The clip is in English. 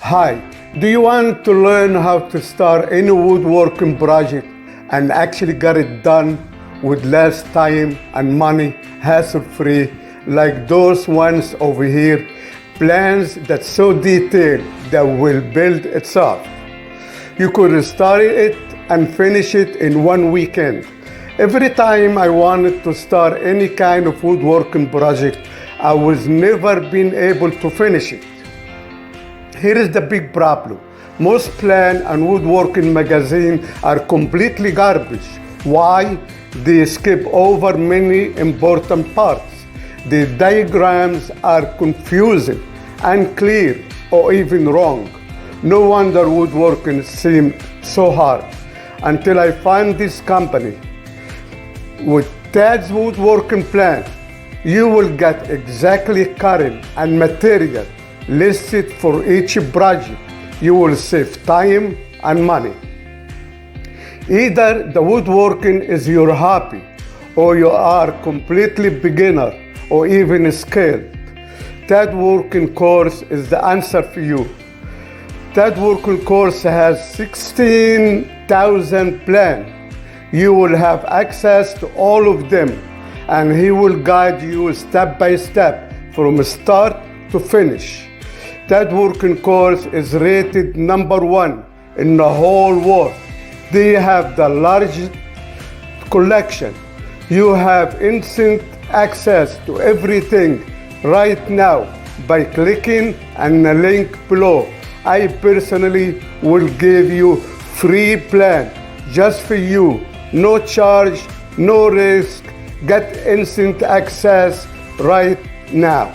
Hi, do you want to learn how to start any woodworking project and actually get it done with less time and money, hassle-free, like those ones over here? Plans that's so detailed that will build itself. You could start it and finish it in one weekend. Every time I wanted to start any kind of woodworking project, I was never been able to finish it. Here is the big problem. Most plan and woodworking magazines are completely garbage. Why? They skip over many important parts. The diagrams are confusing, unclear, or even wrong. No wonder woodworking seemed so hard until I found this company. With Tad's woodworking plan, you will get exactly current and material listed for each project. You will save time and money. Either the woodworking is your hobby, or you are completely beginner or even skilled. That working course is the answer for you. That working course has 16,000 plans. You will have access to all of them, and he will guide you step by step from start to finish. That working course is rated #1 in the whole world. They have the largest collection. You have instant access to everything right now by clicking on the link below. I personally will give you free plan just for you. No charge, no risk. Get instant access right now.